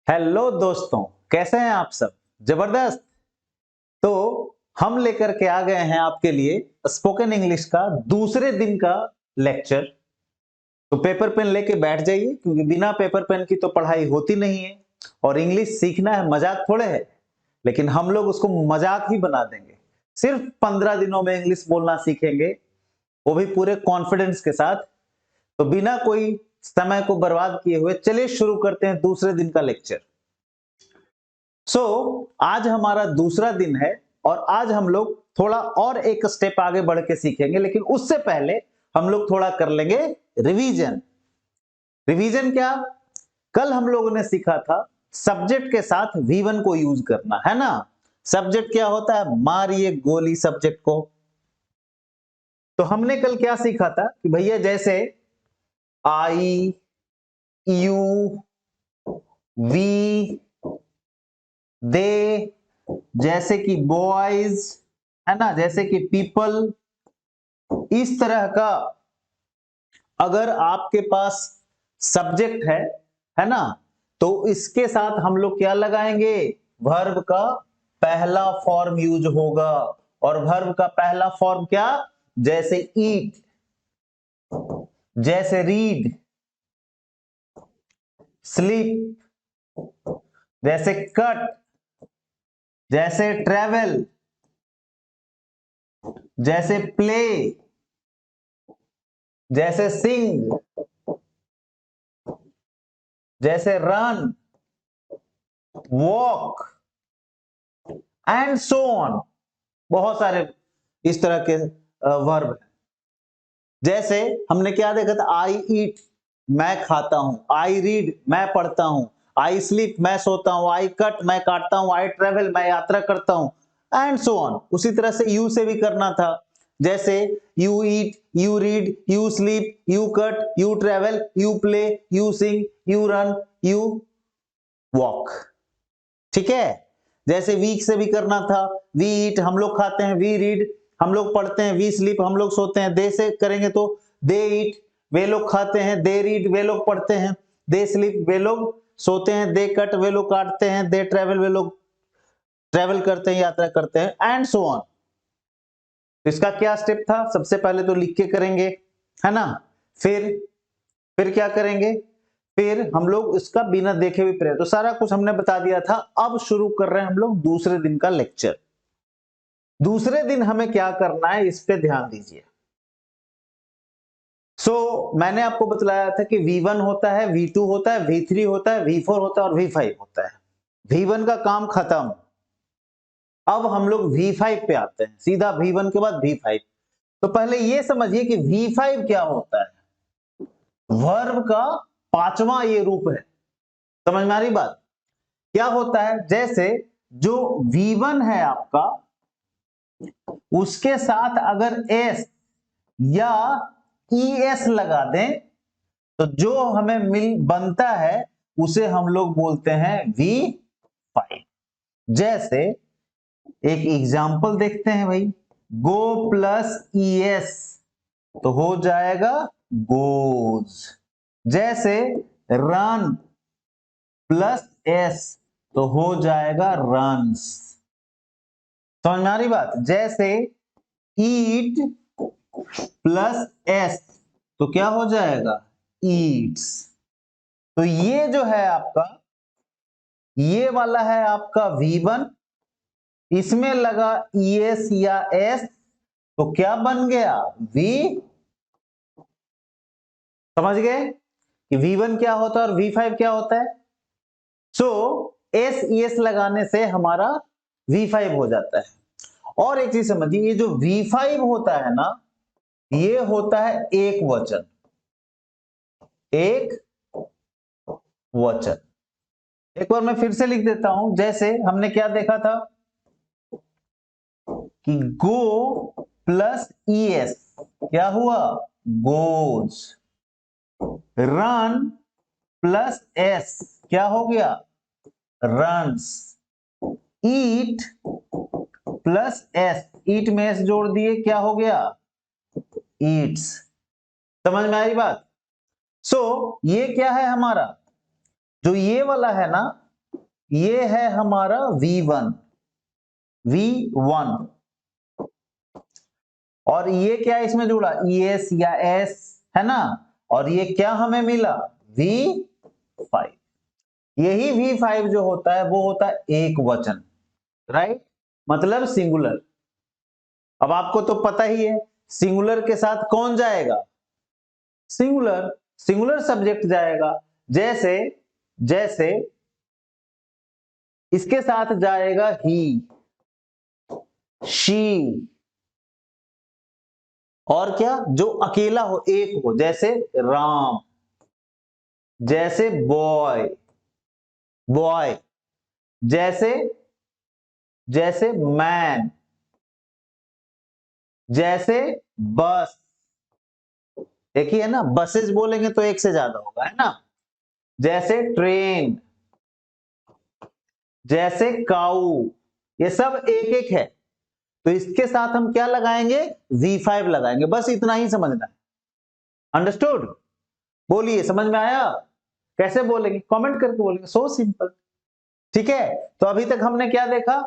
Hello दोस्तों, कैसे हैं आप सब? जबरदस्त। तो हम लेकर के आ गए हैं आपके लिए स्पोकन इंग्लिश का दूसरे दिन का लेक्चर। तो पेपर पेन लेके बैठ जाइए, क्योंकि बिना पेपर पेन की तो पढ़ाई होती नहीं है। और इंग्लिश सीखना है, मजाक थोड़े है, लेकिन हम लोग उसको मजाक ही बना देंगे। सिर्फ 15 दिनों में इंग्लिश बोलना सीखेंगे, वो भी पूरे कॉन्फिडेंस के साथ। तो बिना कोई समय को बर्बाद किए हुए चलिए शुरू करते हैं दूसरे दिन का लेक्चर। आज हमारा दूसरा दिन है और आज हम लोग थोड़ा और एक स्टेप आगे बढ़ के सीखेंगे, लेकिन उससे पहले हम लोग थोड़ा कर लेंगे रिवीजन। रिवीजन क्या? कल हम लोगों ने सीखा था सब्जेक्ट के साथ V1 को यूज करना, है ना। सब्जेक्ट क्या होता है? मारिए गोली सब्जेक्ट को। तो हमने कल क्या सीखा था कि भैया जैसे आई, यू, वी, दे, जैसे कि बॉयज, है ना, जैसे कि पीपल, इस तरह का अगर आपके पास सब्जेक्ट है ना, तो इसके साथ हम लोग क्या लगाएंगे? वर्ब का पहला फॉर्म यूज होगा। और वर्ब का पहला फॉर्म क्या? जैसे ईट, जैसे रीड, स्लीप, जैसे कट, जैसे ट्रेवल, जैसे प्ले, जैसे सिंग, जैसे run, walk and so on. बहुत सारे इस तरह के वर्ब है। जैसे हमने क्या देखा था? आई ईट, मैं खाता हूं। आई रीड, मैं पढ़ता हूं। आई स्लीप, मैं सोता हूं। आई कट, मैं काटता हूं। आई ट्रेवल, मैं यात्रा करता हूं, एंड सो ऑन। उसी तरह से यू से भी करना था। जैसे you eat, you read, you sleep, you cut, you travel, you play, you sing, you run, you walk. ठीक है। जैसे वीक से भी करना था। वी ईट, हम लोग खाते हैं। वी रीड, हम लोग पढ़ते हैं। वी स्लीप, हम लोग सोते हैं। दे से करेंगे तो दे ईट, वे लोग खाते हैं। दे रीड, वे लोग पढ़ते हैं। दे स्लीप, वे लोग सोते हैं। दे कट, वे लोग काटते हैं। दे ट्रेवल, वे लोग ट्रेवल करते हैं, यात्रा करते हैं, एंड सो ऑन। इसका क्या स्टेप था? सबसे पहले तो लिख के करेंगे, है ना। फिर क्या करेंगे? फिर हम लोग इसका बिना देखे भी प्रयोग, तो सारा कुछ हमने बता दिया था। अब शुरू कर रहे हैं हम लोग दूसरे दिन का लेक्चर। दूसरे दिन हमें क्या करना है, इस पे ध्यान दीजिए। मैंने आपको बतलाया था कि V1 होता है, V2 होता है, V3 होता है, V4 होता है और V5 होता है। V1 का काम खत्म। अब हम लोग V5 पे आते हैं, सीधा V1 के बाद V5। तो पहले ये समझिए कि V5 क्या होता है। वर्ब का पांचवा ये रूप है। समझ में आ रही बात? क्या होता है? जैसे जो V1 है आपका, उसके साथ अगर S या ES लगा दें तो जो हमें मिल बनता है उसे हम लोग बोलते हैं V5। जैसे एक एग्जाम्पल देखते हैं भाई। गो प्लस ES तो हो जाएगा गोज। जैसे रन प्लस S तो हो जाएगा रन्स। समझ में आ रही बात? जैसे ईट प्लस S तो क्या हो जाएगा? ईट्स। तो ये जो है आपका, ये वाला है आपका V1, इसमें लगा ES या S तो क्या बन गया? V। समझ गए कि V1 क्या होता है और V5 क्या होता है? S ES लगाने से हमारा V5 हो जाता है। और एक चीज समझिए, ये जो V5 होता है ना, ये होता है एक वचन। एक वचन। एक बार मैं फिर से लिख देता हूं। जैसे हमने क्या देखा था कि गो प्लस ES क्या हुआ? गोज। रन प्लस S क्या हो गया? रन्स। ईट प्लस S, ईट में S जोड़ दिए, क्या हो गया? ईट्स। समझ में आई बात? ये क्या है हमारा? जो ये वाला है ना, ये है हमारा V1, V1, और ये क्या इसमें जुड़ा, ES या S, है ना, और ये क्या हमें मिला, V5। यही V5 जो होता है वो होता है एक वचन, राइट, मतलब सिंगुलर। अब आपको तो पता ही है सिंगुलर के साथ कौन जाएगा, सिंगुलर, सिंगुलर सब्जेक्ट जाएगा। जैसे जैसे इसके साथ जाएगा ही, शी, और क्या जो अकेला हो, एक हो, जैसे राम, जैसे बॉय, बॉय, जैसे जैसे मैन, जैसे बस, एक ही है ना, बसेस बोलेंगे तो एक से ज्यादा होगा, है ना, जैसे ट्रेन, जैसे काऊ, ये सब एक एक है। तो इसके साथ हम क्या लगाएंगे, V5 लगाएंगे, बस इतना ही समझना है। अंडरस्टूड? बोलिए, समझ में आया? कैसे बोलेंगे, कमेंट करके बोलेंगे, सो सिंपल। ठीक है, तो अभी तक हमने क्या देखा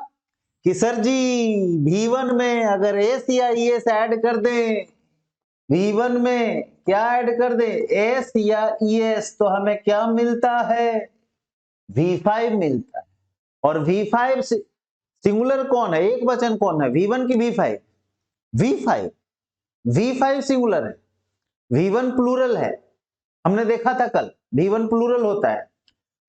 कि सर जी V1 में अगर एस या ES ऐड कर दें, V1 में क्या ऐड कर दे, एस या ES, तो हमें क्या मिलता है, V5 मिलता है। और V5 सिंगुलर कौन है, एक वचन कौन है, V1 की V5, V5, V5 सिंगुलर है, V1 प्लूरल है। हमने देखा था कल, V1 प्लूरल होता है,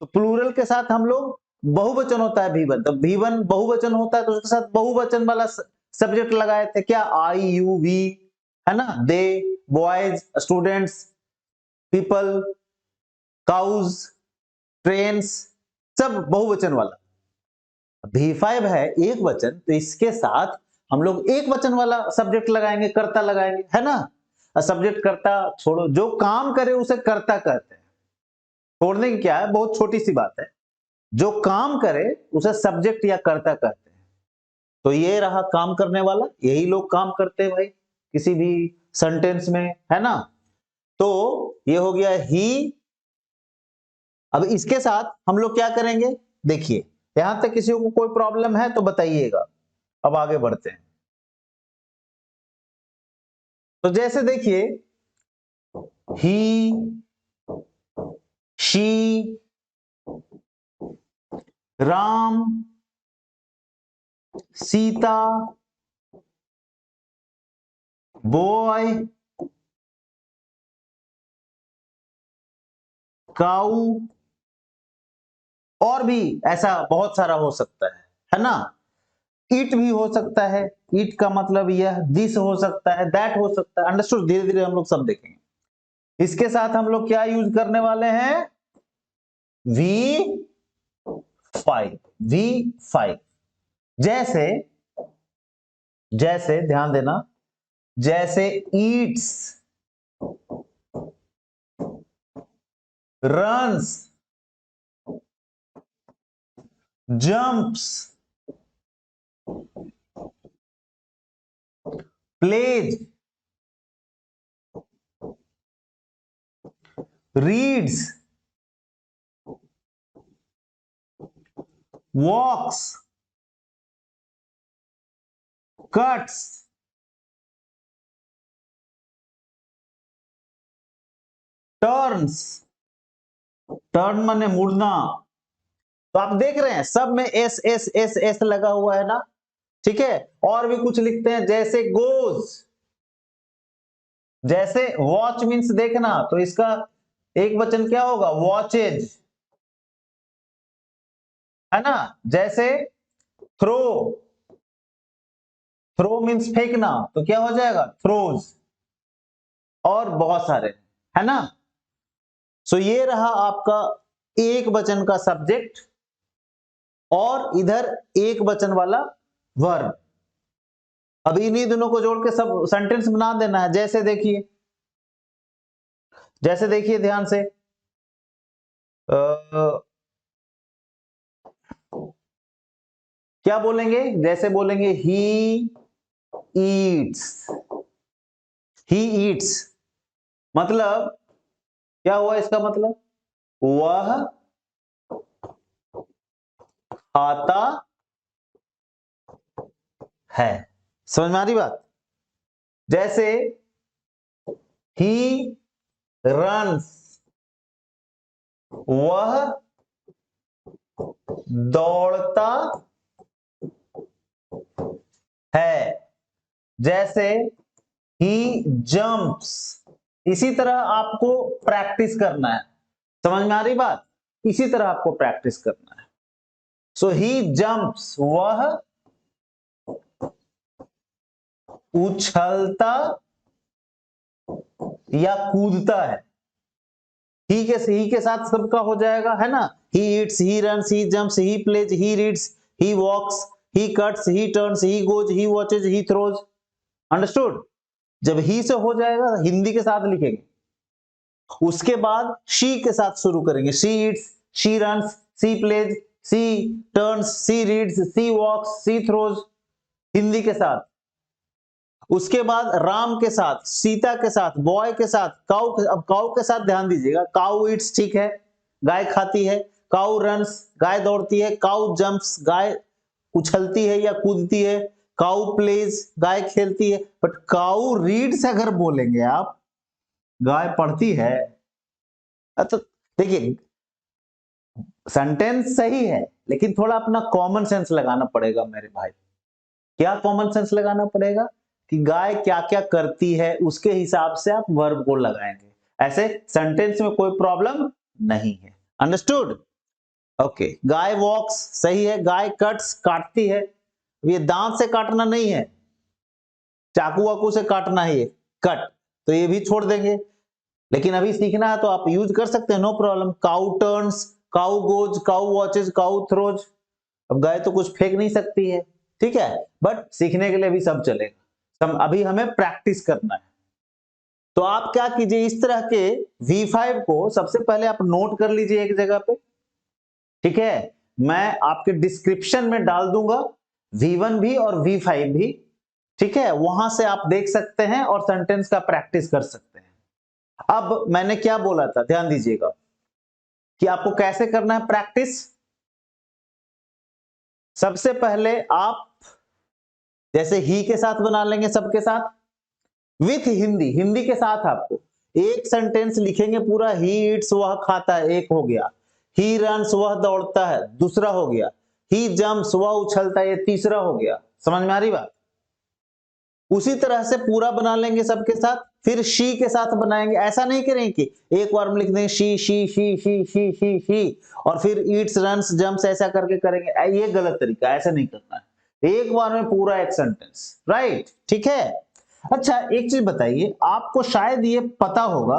तो प्लूरल के साथ हम लोग बहुवचन होता है V1, तो V1 बहुवचन होता है तो उसके साथ बहुवचन वाला सब्जेक्ट लगाए थे, क्या, I, you, we, है ना, they, boys, students, people, cows, trains, सब बहुवचन वाला। V5 है एक वचन, तो इसके साथ हम लोग एक वचन वाला सब्जेक्ट लगाएंगे, कर्ता लगाएंगे, है ना। सब्जेक्ट कर्ता छोड़ो, जो काम करे उसे कर्ता कहते हैं। छोड़ने की क्या है, बहुत छोटी सी बात है, जो काम करे उसे सब्जेक्ट या कर्ता कहते हैं। तो ये रहा काम करने वाला, यही लोग काम करते हैं भाई किसी भी सेंटेंस में, है ना। तो ये हो गया ही। अब इसके साथ हम लोग क्या करेंगे, देखिए यहां तक किसी को कोई प्रॉब्लम है तो बताइएगा, अब आगे बढ़ते हैं। तो जैसे देखिए ही, शी, राम, सीता, बॉय, काऊ, और भी ऐसा बहुत सारा हो सकता है ना। ईट भी हो सकता है, ईट का मतलब यह, दिस हो सकता है, दैट हो सकता है। अंडरस्टूड? धीरे धीरे हम लोग सब देखेंगे। इसके साथ हम लोग क्या यूज करने वाले हैं, V5, V5। जैसे जैसे ध्यान देना, जैसे eats, runs, jumps, plays, reads, walks, cuts, turns, turn माने मुड़ना। तो आप देख रहे हैं सब में एस एस एस एस लगा हुआ है ना, ठीक है। और भी कुछ लिखते हैं, जैसे गोज, जैसे वॉच मीन्स देखना, तो इसका एक वचन क्या होगा, वॉचेज, है ना। जैसे थ्रो, थ्रो मीन्स फेंकना, तो क्या हो जाएगा, थ्रोज, और बहुत सारे, है ना। सो ये रहा आपका एक वचन का सब्जेक्ट, और इधर एक वचन वाला वर्ब। अब इन्हीं दोनों को जोड़ के सब सेंटेंस बना देना है। जैसे देखिए, जैसे देखिए ध्यान से, क्या बोलेंगे, जैसे बोलेंगे ही ईट्स, ही ईट्स, मतलब क्या हुआ, इसका मतलब वह खाता है। समझ में आ रही बात? जैसे ही रन्स, वह दौड़ता है। जैसे ही जंप्स, इसी तरह आपको प्रैक्टिस करना है। समझ में आ रही बात? इसी तरह आपको प्रैक्टिस करना है। सो ही जंप्स, वह उछलता या कूदता है। ही के साथ सबका हो जाएगा, है ना? He eats, he runs, he jumps, he plays, he reads, he walks, he cuts, he turns, he goes, he watches, he throws. Understood? जब ही से हो जाएगा हिंदी के साथ लिखेंगे, उसके बाद शी के साथ शुरू करेंगे। She eats, she runs, she plays, she turns, she reads, she walks, she throws, Hindi के साथ। उसके बाद राम के साथ, सीता के साथ, बॉय के साथ, काऊ के, अब काऊ के साथ ध्यान दीजिएगा। काऊ ईट्स, ठीक है, गाय खाती है। काऊ रन्स, गाय दौड़ती है। काऊ जंप्स, गाय उछलती है या कूदती है। काऊ प्लेज, गाय खेलती है। बट काऊ रीड्स अगर बोलेंगे आप, गाय पढ़ती है, तो देखिए सेंटेंस सही है, लेकिन थोड़ा अपना कॉमन सेंस लगाना पड़ेगा मेरे भाई। क्या कॉमन सेंस लगाना पड़ेगा? कि गाय क्या क्या करती है उसके हिसाब से आप वर्ब को लगाएंगे। ऐसे सेंटेंस में कोई प्रॉब्लम नहीं है। अंडरस्टूड? ओके। गाय वॉक्स, सही है। गाय कट्स, काटती है। ये दांत से काटना नहीं है, चाकू वाकू से काटना है ये कट, तो ये भी छोड़ देंगे। लेकिन अभी सीखना है तो आप यूज कर सकते हैं, no problem. Cow turns, cow goes, cow watches, cow throws. अब गाय तो कुछ फेंक नहीं सकती है, ठीक है, बट सीखने के लिए भी सब चलेगा। अभी हमें प्रैक्टिस करना है। तो आप क्या कीजिए, इस तरह के V5 को सबसे पहले आप नोट कर लीजिए एक जगह पे, ठीक है। मैं आपके डिस्क्रिप्शन में डाल दूंगा V1 भी और V5 भी, ठीक है। वहां से आप देख सकते हैं और सेंटेंस का प्रैक्टिस कर सकते हैं। अब मैंने क्या बोला था, ध्यान दीजिएगा कि आपको कैसे करना है प्रैक्टिस। सबसे पहले आप जैसे ही के साथ बना लेंगे, सबके साथ विथ हिंदी, हिंदी के साथ आपको एक सेंटेंस लिखेंगे पूरा। ही ईट्स, वह खाता है, एक हो गया। ही रन्स, वह दौड़ता है, दूसरा हो गया। ही जंप्स, वह उछलता है, ये तीसरा हो गया। समझ में आ रही बात? उसी तरह से पूरा बना लेंगे सबके साथ, फिर शी के साथ बनाएंगे। ऐसा नहीं करेंगे कि एक बार में लिख देंगे she she she she she she she और फिर ईट्स रन्स जंप्स ऐसा करके करेंगे, ये गलत तरीका, ऐसा नहीं करना है। एक बार में पूरा एक सेंटेंस, राइट? ठीक है। अच्छा एक चीज बताइए, आपको शायद ये पता होगा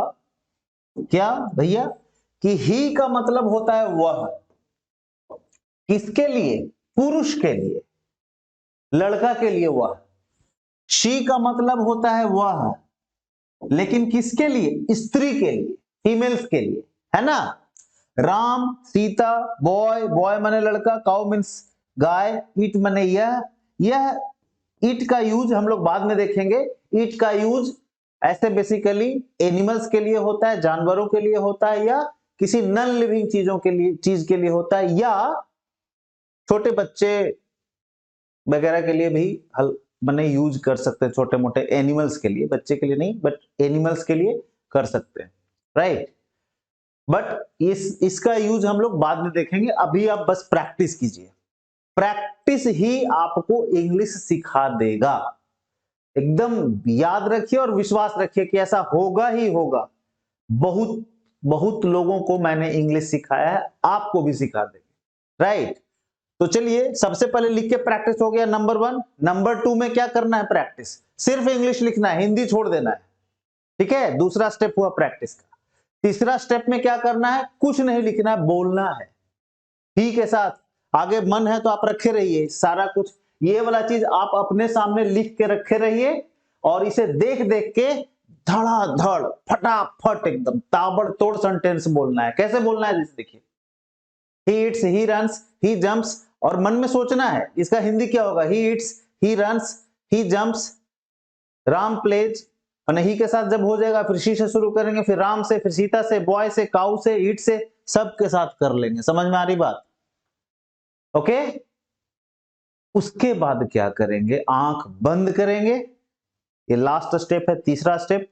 क्या भैया कि ही का मतलब होता है वह। किसके लिए? पुरुष के लिए, लड़का के लिए वह। शी का मतलब होता है वह, लेकिन किसके लिए? स्त्री के लिए, फीमेल्स के लिए, है ना। राम, सीता, बॉय, बॉय माने लड़का, काउ मीन्स गाय, ईट माने यह ईट का यूज हम लोग बाद में देखेंगे। ईट का यूज ऐसे बेसिकली एनिमल्स के लिए होता है, जानवरों के लिए होता है, या किसी नॉन लिविंग चीजों के लिए, चीज के लिए होता है, या छोटे बच्चे वगैरह के लिए भी मैंने यूज कर सकते हैं। छोटे मोटे एनिमल्स के लिए, बच्चे के लिए नहीं, बट एनिमल्स के लिए कर सकते हैं, राइट। बट इसका यूज हम लोग बाद में देखेंगे। अभी आप बस प्रैक्टिस कीजिए, प्रैक्टिस ही आपको इंग्लिश सिखा देगा। एकदम याद रखिए और विश्वास रखिए कि ऐसा होगा ही होगा। बहुत बहुत लोगों को मैंने इंग्लिश सिखाया है, आपको भी सिखा देंगे, राइट। तो चलिए सबसे पहले लिख के प्रैक्टिस हो गया नंबर 1। नंबर 2 में क्या करना है? प्रैक्टिस, सिर्फ इंग्लिश लिखना है, हिंदी छोड़ देना है, ठीक है। दूसरा स्टेप हुआ प्रैक्टिस का। तीसरा स्टेप में क्या करना है? कुछ नहीं लिखना है, बोलना है ही के साथ। आगे मन है तो आप रखे रहिए सारा कुछ, ये वाला चीज आप अपने सामने लिख के रखे रहिए और इसे देख देख के धड़ाधड़ फटाफट एकदम ताबड़तोड़ सेंटेंस बोलना है। कैसे बोलना है? जैसे देखिए, he eats, he runs, he jumps, और मन में सोचना है इसका हिंदी क्या होगा। He eats, he runs, he jumps, Ram plays, और ही के साथ जब हो जाएगा फिर शी से शुरू करेंगे, फिर राम से, फिर सीता से, बॉय से, काऊ से, ईट से, सबके साथ कर लेंगे। समझ में आ रही बात? ओके, उसके बाद क्या करेंगे, आंख बंद करेंगे, ये लास्ट स्टेप है, तीसरा स्टेप।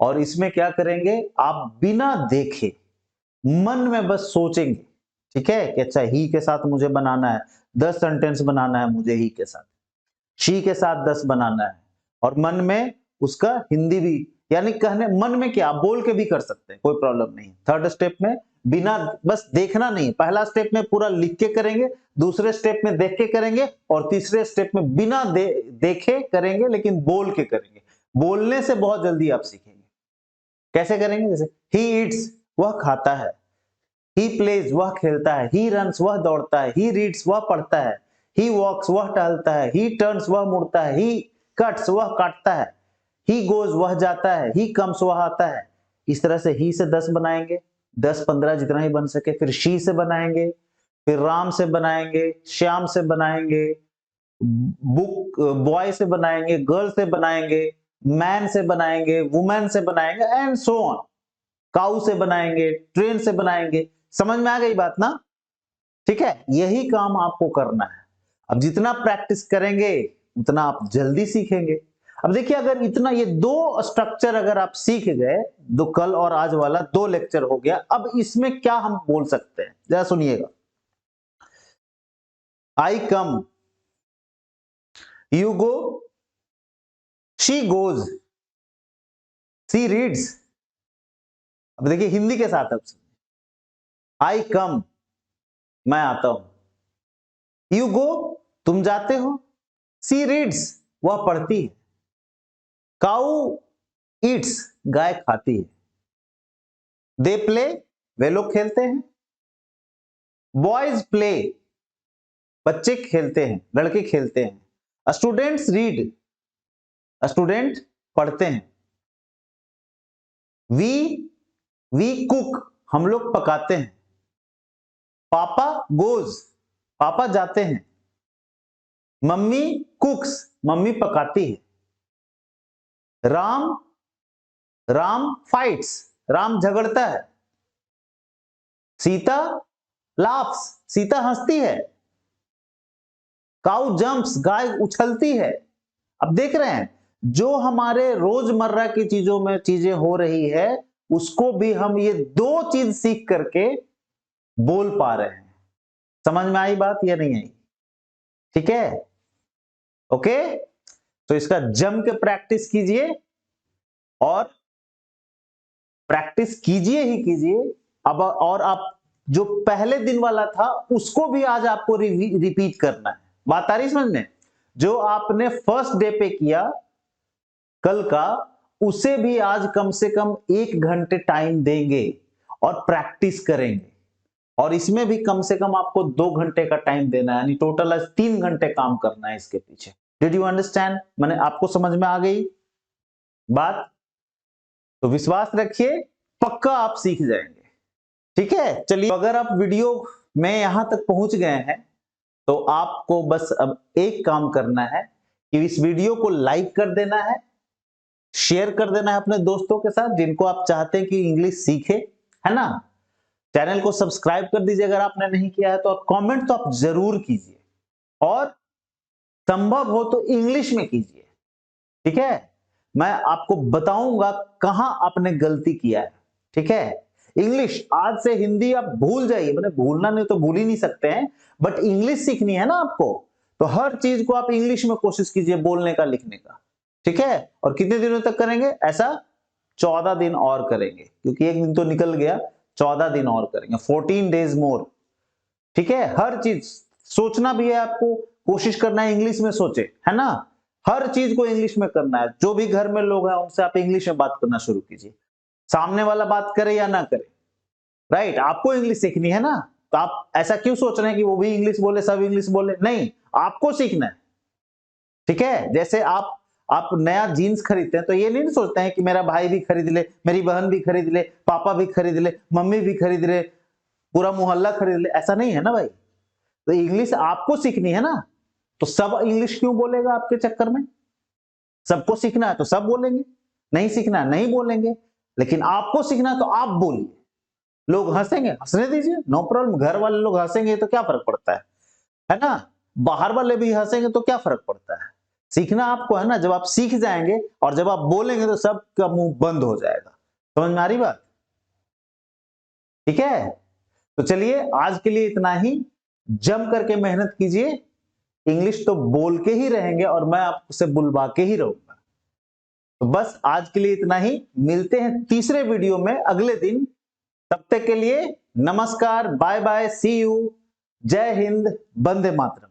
और इसमें क्या करेंगे, आप बिना देखे मन में बस सोचेंगे, ठीक है, कि अच्छा ही के साथ मुझे बनाना है 10 सेंटेंस बनाना है मुझे ही के साथ, शी के साथ 10 बनाना है, और मन में उसका हिंदी भी, यानी कहने मन में क्या बोल के भी कर सकते हैं, कोई प्रॉब्लम नहीं। थर्ड स्टेप में बिना, बस देखना नहीं, पहला स्टेप में पूरा लिख के करेंगे, दूसरे स्टेप में देख के करेंगे, और तीसरे स्टेप में बिना देखे करेंगे लेकिन बोल के करेंगे। बोलने से बहुत जल्दी आप सीखेंगे। कैसे करेंगे, जैसे ही ईट्स वह खाता है, ही प्लेज वह खेलता है, ही रन्स वह दौड़ता है, ही रीड्स वह पढ़ता है, ही वॉक्स वह टहलता है, ही टर्न्स वह मुड़ता है, ही कट्स वह काटता है, ही गोज वह जाता है, ही कम्स वह आता है। इस तरह से ही से 10 बनाएंगे, 10-15 जितना ही बन सके। फिर शी से बनाएंगे, फिर राम से बनाएंगे, श्याम से बनाएंगे, बुक बॉय से बनाएंगे, गर्ल से बनाएंगे, मैन से बनाएंगे, वुमेन से बनाएंगे, एंड सो ऑन। काऊ से बनाएंगे, ट्रेन से बनाएंगे। समझ में आ गई बात ना? ठीक है, यही काम आपको करना है। अब जितना प्रैक्टिस करेंगे उतना आप जल्दी सीखेंगे। अब देखिए, अगर इतना ये 2 स्ट्रक्चर अगर आप सीख गए, दो कल और आज वाला 2 लेक्चर हो गया, अब इसमें क्या हम बोल सकते हैं, जरा सुनिएगा। I come, you go, she goes, see reads. अब देखिए हिंदी के साथ, अब आई कम मैं आता हूं, यू गो तुम जाते हो, सी रीड्स वह पढ़ती है, काऊ ईट्स गाय खाती है, दे प्ले वे लोग खेलते हैं, बॉयज प्ले बच्चे खेलते हैं, लड़के खेलते हैं, स्टूडेंट्स रीड स्टूडेंट पढ़ते हैं, वी कुक हम लोग पकाते हैं, पापा गोज पापा जाते हैं, मम्मी कुक्स मम्मी पकाती है, राम फाइट्स राम झगड़ता है, सीता लाफ्स सीता हंसती है, काउ जंप्स गाय उछलती है। अब देख रहे हैं, जो हमारे रोजमर्रा की चीजों में चीजें हो रही है, उसको भी हम ये 2 चीज सीख करके बोल पा रहे हैं। समझ में आई बात या नहीं आई? ठीक है, ओके। तो इसका जम के प्रैक्टिस कीजिए, और प्रैक्टिस कीजिए ही कीजिए। अब और आप जो पहले दिन वाला था उसको भी आज आपको रिपीट करना है। बात आ रही समझ में? जो आपने फर्स्ट डे पे किया कल का, उसे भी आज कम से कम 1 घंटे टाइम देंगे और प्रैक्टिस करेंगे, और इसमें भी कम से कम आपको 2 घंटे का टाइम देना है, यानी टोटल आज 3 घंटे काम करना है इसके पीछे। Did you understand? मैंने आपको समझ में आ गई बात? तो विश्वास रखिए, पक्का आप सीख जाएंगे। ठीक है, चलिए, अगर आप वीडियो में यहां तक पहुंच गए हैं तो आपको बस अब एक काम करना है कि इस वीडियो को लाइक कर देना है, शेयर कर देना है अपने दोस्तों के साथ जिनको आप चाहते हैं कि इंग्लिश सीखे, है ना। चैनल को सब्सक्राइब कर दीजिए अगर आपने नहीं किया है तो, और कमेंट तो आप जरूर कीजिए, और संभव हो तो इंग्लिश में कीजिए। ठीक है, मैं आपको बताऊंगा कहां आपने गलती किया है। ठीक है, इंग्लिश आज से हिंदी आप भूल जाइए, मतलब भूलना नहीं तो भूल ही नहीं सकते हैं, बट इंग्लिश सीखनी है ना आपको, तो हर चीज को आप इंग्लिश में कोशिश कीजिए बोलने का, लिखने का। ठीक है, और कितने दिनों तक करेंगे ऐसा? 14 दिन और करेंगे, क्योंकि एक दिन तो निकल गया, 14 दिन और करेंगे, 14 डेज मोर। ठीक है, हर चीज सोचना भी है आपको, कोशिश करना है इंग्लिश में सोचे, है ना। हर चीज को इंग्लिश में करना है। जो भी घर में लोग हैं उनसे आप इंग्लिश में बात करना शुरू कीजिए, सामने वाला बात करे या ना करे, राइट। आपको इंग्लिश सीखनी है ना, तो आप ऐसा क्यों सोच रहे हैं कि वो भी इंग्लिश बोले, सब इंग्लिश बोले? नहीं, आपको सीखना है। ठीक है, जैसे आप नया जीन्स खरीदते हैं तो ये नहीं सोचते हैं कि मेरा भाई भी खरीद ले, मेरी बहन भी खरीद ले, पापा भी खरीद ले, मम्मी भी खरीद ले, पूरा मोहल्ला खरीद ले, ऐसा नहीं है ना भाई। तो इंग्लिश आपको सीखनी है ना, तो सब इंग्लिश क्यों बोलेगा आपके चक्कर में? सबको सीखना है तो सब बोलेंगे, नहीं सीखना है नहीं बोलेंगे, लेकिन आपको सीखना है तो आप बोलिए। लोग हंसेंगे, हंसने दीजिए, नो प्रॉब्लम। घर वाले लोग हंसेंगे तो क्या फर्क पड़ता है, है ना। बाहर वाले भी हंसेंगे तो क्या फर्क पड़ता है, सीखना आपको है ना। जब आप सीख जाएंगे और जब आप बोलेंगे तो सबका मुंह बंद हो जाएगा। समझ में आ रही बात? ठीक है, तो चलिए आज के लिए इतना ही। जम करके मेहनत कीजिए, इंग्लिश तो बोल के ही रहेंगे और मैं आपसे बुलवा के ही रहूंगा। तो बस आज के लिए इतना ही, मिलते हैं तीसरे वीडियो में अगले दिन। तब तक के लिए नमस्कार, बाय बाय, सी यू, जय हिंद, वंदे मातरम।